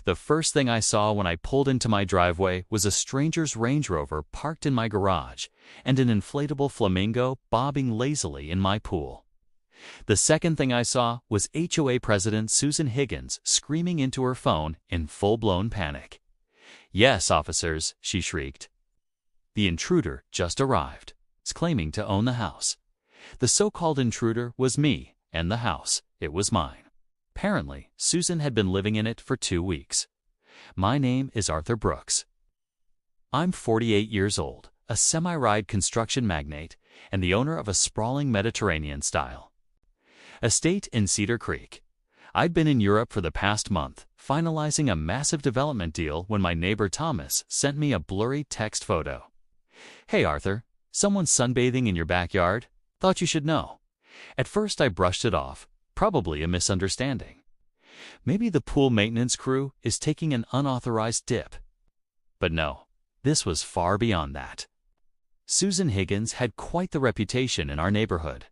The first thing I saw when I pulled into my driveway was a stranger's Range Rover parked in my garage and an inflatable flamingo bobbing lazily in my pool. The second thing I saw was HOA President Susan Higgins screaming into her phone in full-blown panic. "Yes, officers," she shrieked. "The intruder just arrived, claiming to own the house." The so-called intruder was me, and the house, it was mine. Apparently, Susan had been living in it for 2 weeks. My name is Arthur Brooks. I'm 48 years old, a semi-ride construction magnate, and the owner of a sprawling Mediterranean-style estate in Cedar Creek. I'd been in Europe for the past month, finalizing a massive development deal when my neighbor Thomas sent me a blurry text photo. "Hey Arthur, someone's sunbathing in your backyard? Thought you should know." At first I brushed it off, probably a misunderstanding. Maybe the pool maintenance crew is taking an unauthorized dip. But no, this was far beyond that. Susan Higgins had quite the reputation in our neighborhood.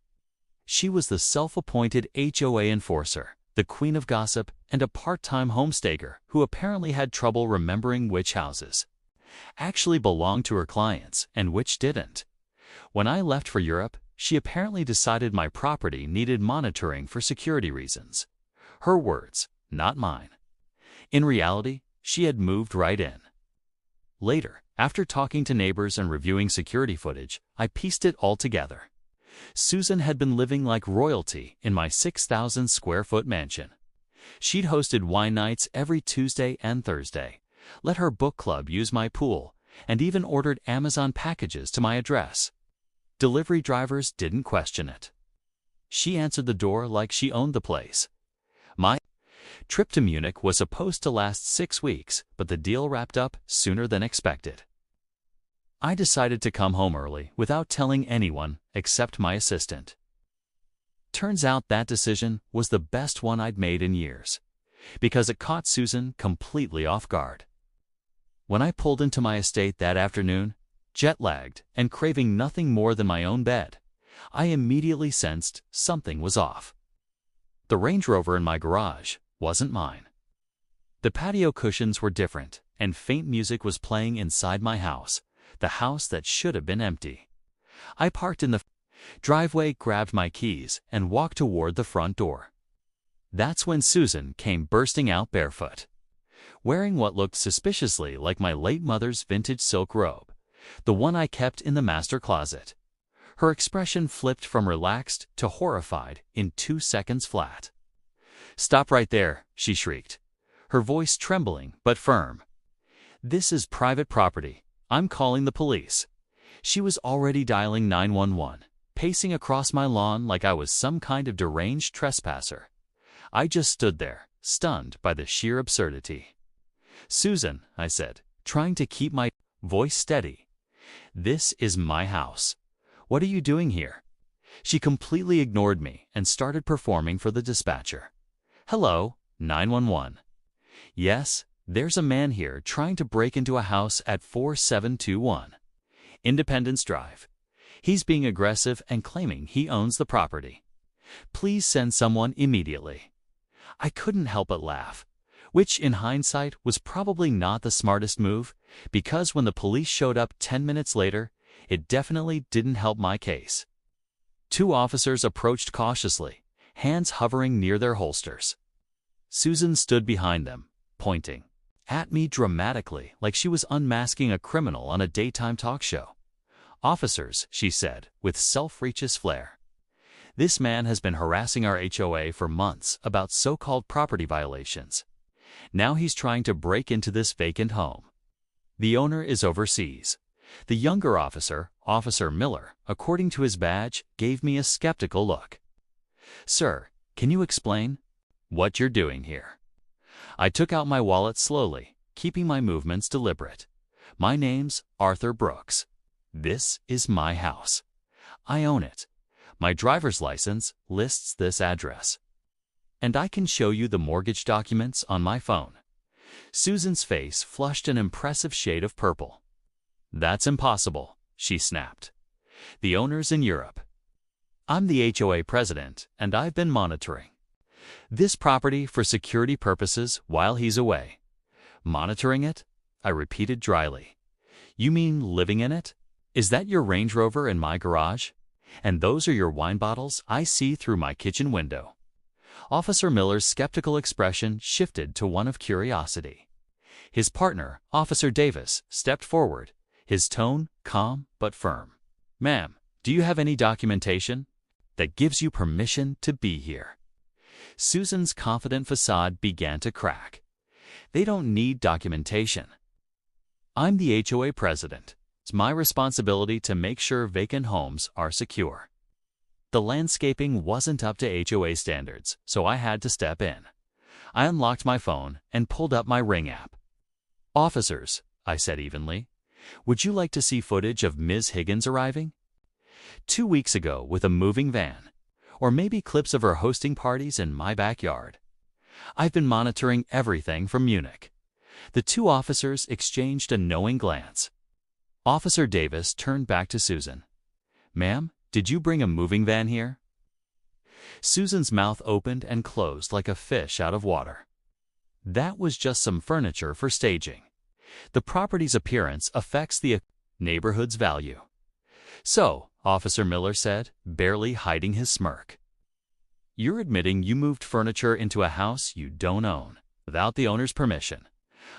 She was the self-appointed HOA enforcer, the queen of gossip, and a part-time homestaker who apparently had trouble remembering which houses actually belonged to her clients and which didn't. When I left for Europe, she apparently decided my property needed monitoring for security reasons. Her words, not mine. In reality, she had moved right in. Later, after talking to neighbors and reviewing security footage, I pieced it all together. Susan had been living like royalty in my 6,000-square-foot mansion. She'd hosted wine nights every Tuesday and Thursday, let her book club use my pool, and even ordered Amazon packages to my address. Delivery drivers didn't question it. She answered the door like she owned the place. My trip to Munich was supposed to last 6 weeks, but the deal wrapped up sooner than expected. I decided to come home early without telling anyone except my assistant. Turns out that decision was the best one I'd made in years, because it caught Susan completely off guard. When I pulled into my estate that afternoon, jet-lagged and craving nothing more than my own bed, I immediately sensed something was off. The Range Rover in my garage wasn't mine. The patio cushions were different, and faint music was playing inside my house, the house that should have been empty. I parked in the driveway, grabbed my keys, and walked toward the front door. That's when Susan came bursting out barefoot, wearing what looked suspiciously like my late mother's vintage silk robe, the one I kept in the master closet. Her expression flipped from relaxed to horrified in 2 seconds flat. "Stop right there," she shrieked, her voice trembling but firm. "This is private property. I'm calling the police." She was already dialing 911, pacing across my lawn like I was some kind of deranged trespasser. I just stood there, stunned by the sheer absurdity. "Susan," I said, trying to keep my voice steady, "this is my house. What are you doing here?" She completely ignored me and started performing for the dispatcher. "Hello, 911. Yes, there's a man here trying to break into a house at 4721 Independence Drive. He's being aggressive and claiming he owns the property. Please send someone immediately." I couldn't help but laugh, which in hindsight was probably not the smartest move, because when the police showed up 10 minutes later, it definitely didn't help my case. 2 officers approached cautiously, hands hovering near their holsters. Susan stood behind them, pointing at me dramatically like she was unmasking a criminal on a daytime talk show. "Officers," she said, with self-righteous flair, "this man has been harassing our HOA for months about so-called property violations. Now he's trying to break into this vacant home. The owner is overseas." The younger officer, Officer Miller, according to his badge, gave me a skeptical look. "Sir, can you explain what you're doing here?" I took out my wallet slowly, keeping my movements deliberate. "My name's Arthur Brooks. This is my house. I own it. My driver's license lists this address. And I can show you the mortgage documents on my phone." Susan's face flushed an impressive shade of purple. "That's impossible," she snapped. "The owner's in Europe. I'm the HOA president, and I've been monitoring this property for security purposes while he's away. Monitoring it? I repeated dryly. You mean living in it? Is that your Range Rover in my garage? And those are your wine bottles I see through my kitchen window. Officer Miller's skeptical expression shifted to one of curiosity. His partner, Officer Davis, stepped forward, his tone calm but firm. Ma'am, do you have any documentation that gives you permission to be here? Susan's confident facade began to crack. They don't need documentation. I'm the HOA president. It's my responsibility to make sure vacant homes are secure. The landscaping wasn't up to HOA standards, so I had to step in. I unlocked my phone and pulled up my Ring app. Officers, I said evenly, would you like to see footage of Ms. Higgins arriving 2 weeks ago with a moving van? Or maybe clips of her hosting parties in my backyard? I've been monitoring everything from Munich. The two officers exchanged a knowing glance. Officer Davis turned back to Susan. Ma'am, did you bring a moving van here? Susan's mouth opened and closed like a fish out of water. That was just some furniture for staging. The property's appearance affects the neighborhood's value. So, Officer Miller said, barely hiding his smirk, you're admitting you moved furniture into a house you don't own, without the owner's permission.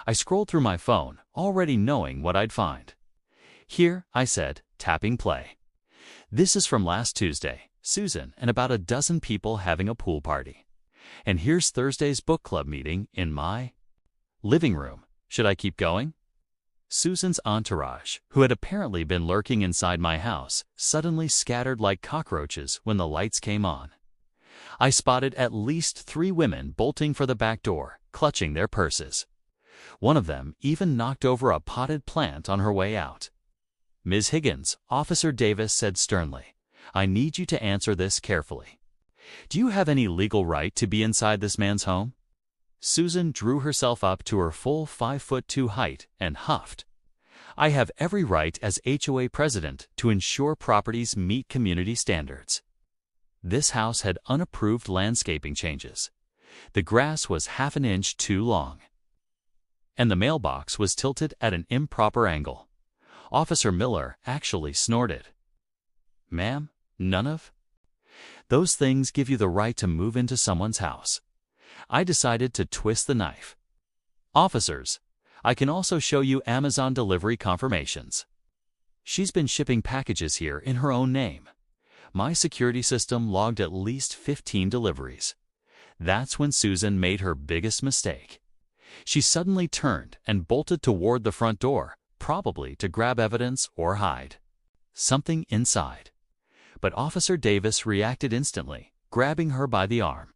I scrolled through my phone, already knowing what I'd find. Here, I said, tapping play. This is from last Tuesday, Susan and about a dozen people having a pool party. And here's Thursday's book club meeting in my living room. Should I keep going? Susan's entourage, who had apparently been lurking inside my house, suddenly scattered like cockroaches when the lights came on. I spotted at least 3 women bolting for the back door, clutching their purses. One of them even knocked over a potted plant on her way out. Ms. Higgins, Officer Davis said sternly, I need you to answer this carefully. Do you have any legal right to be inside this man's home? Susan drew herself up to her full 5'2" height and huffed. I have every right as HOA president to ensure properties meet community standards. This house had unapproved landscaping changes. The grass was half an inch too long, and the mailbox was tilted at an improper angle. Officer Miller actually snorted. Ma'am, none of those things give you the right to move into someone's house. I decided to twist the knife. Officers, I can also show you Amazon delivery confirmations. She's been shipping packages here in her own name. My security system logged at least 15 deliveries. That's when Susan made her biggest mistake. She suddenly turned and bolted toward the front door, probably to grab evidence or hide something inside. But Officer Davis reacted instantly, grabbing her by the arm.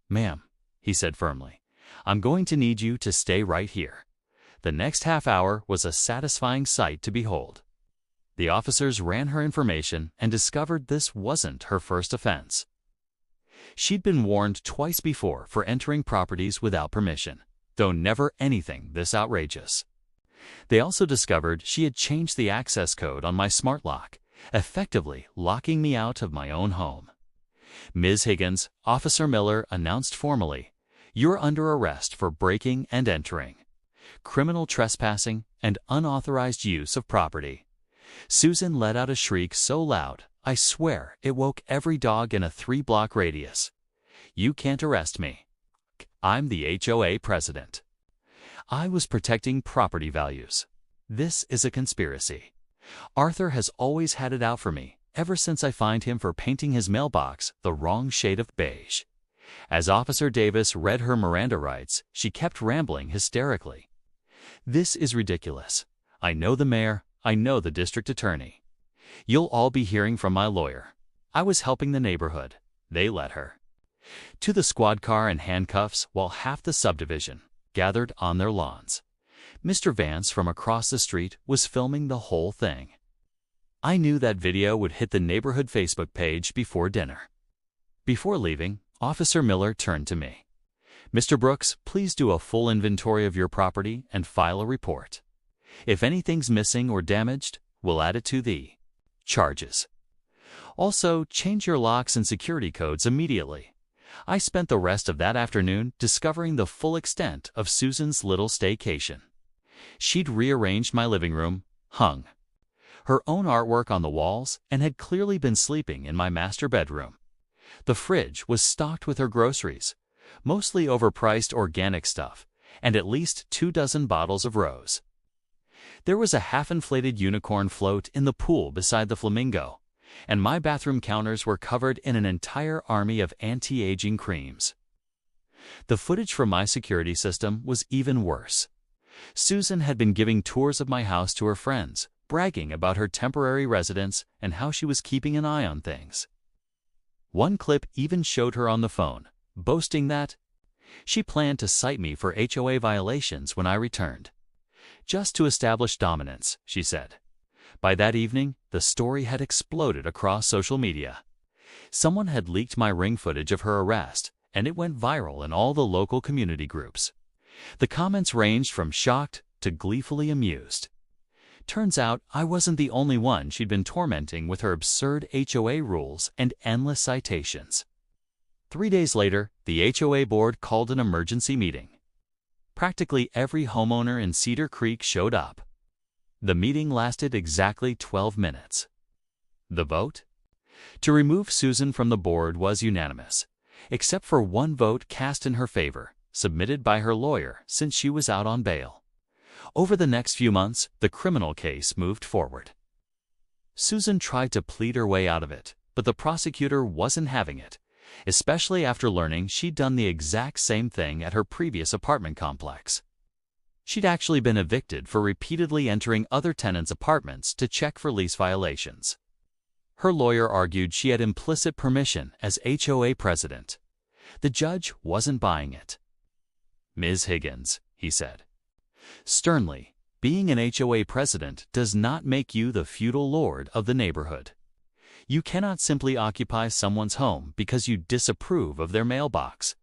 Ma'am, he said firmly, I'm going to need you to stay right here. The next half hour was a satisfying sight to behold. The officers ran her information and discovered this wasn't her first offense. She'd been warned twice before for entering properties without permission, though never anything this outrageous. They also discovered she had changed the access code on my smart lock, effectively locking me out of my own home. Ms. Higgins, Officer Miller announced formally, you're under arrest for breaking and entering, criminal trespassing, and unauthorized use of property. Susan let out a shriek so loud, I swear it woke every dog in a 3-block radius. You can't arrest me. I'm the HOA president. I was protecting property values. This is a conspiracy. Arthur has always had it out for me, ever since I fined him for painting his mailbox the wrong shade of beige. As Officer Davis read her Miranda rights, she kept rambling hysterically. This is ridiculous. I know the mayor. I know the district attorney. You'll all be hearing from my lawyer. I was helping the neighborhood. They let her. To the squad car and handcuffs while half the subdivision gathered on their lawns. Mr. Vance from across the street was filming the whole thing. I knew that video would hit the neighborhood Facebook page before dinner. Before leaving, Officer Miller turned to me. Mr. Brooks, please do a full inventory of your property and file a report. If anything's missing or damaged, we'll add it to the charges. Also, change your locks and security codes immediately. I spent the rest of that afternoon discovering the full extent of Susan's little staycation. She'd rearranged my living room, hung her own artwork on the walls, and had clearly been sleeping in my master bedroom. The fridge was stocked with her groceries, mostly overpriced organic stuff, and at least 24 bottles of rose. There was a half-inflated unicorn float in the pool beside the flamingo, and my bathroom counters were covered in an entire army of anti-aging creams. The footage from my security system was even worse. Susan had been giving tours of my house to her friends, bragging about her temporary residence and how she was keeping an eye on things. One clip even showed her on the phone, boasting that she planned to cite me for HOA violations when I returned. Just to establish dominance, she said. By that evening, the story had exploded across social media. Someone had leaked my ring footage of her arrest, and it went viral in all the local community groups. The comments ranged from shocked to gleefully amused. Turns out I wasn't the only one she'd been tormenting with her absurd HOA rules and endless citations. 3 days later, the HOA board called an emergency meeting. Practically every homeowner in Cedar Creek showed up. The meeting lasted exactly 12 minutes. The vote? To remove Susan from the board was unanimous, except for one vote cast in her favor, submitted by her lawyer since she was out on bail. Over the next few months, the criminal case moved forward. Susan tried to plead her way out of it, but the prosecutor wasn't having it, especially after learning she'd done the exact same thing at her previous apartment complex. She'd actually been evicted for repeatedly entering other tenants' apartments to check for lease violations. Her lawyer argued she had implicit permission as HOA president. The judge wasn't buying it. "Ms. Higgins," he said sternly, "being an HOA president does not make you the feudal lord of the neighborhood. You cannot simply occupy someone's home because you disapprove of their mailbox."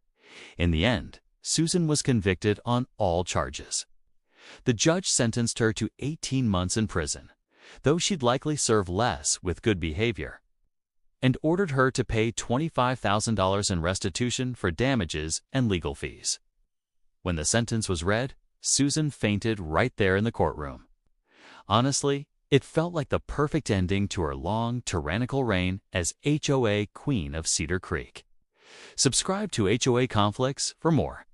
In the end, Susan was convicted on all charges. The judge sentenced her to 18 months in prison, though she'd likely serve less with good behavior, and ordered her to pay $25,000 in restitution for damages and legal fees. When the sentence was read, Susan fainted right there in the courtroom. Honestly, it felt like the perfect ending to her long, tyrannical reign as HOA Queen of Cedar Creek. Subscribe to HOA Conflicts for more.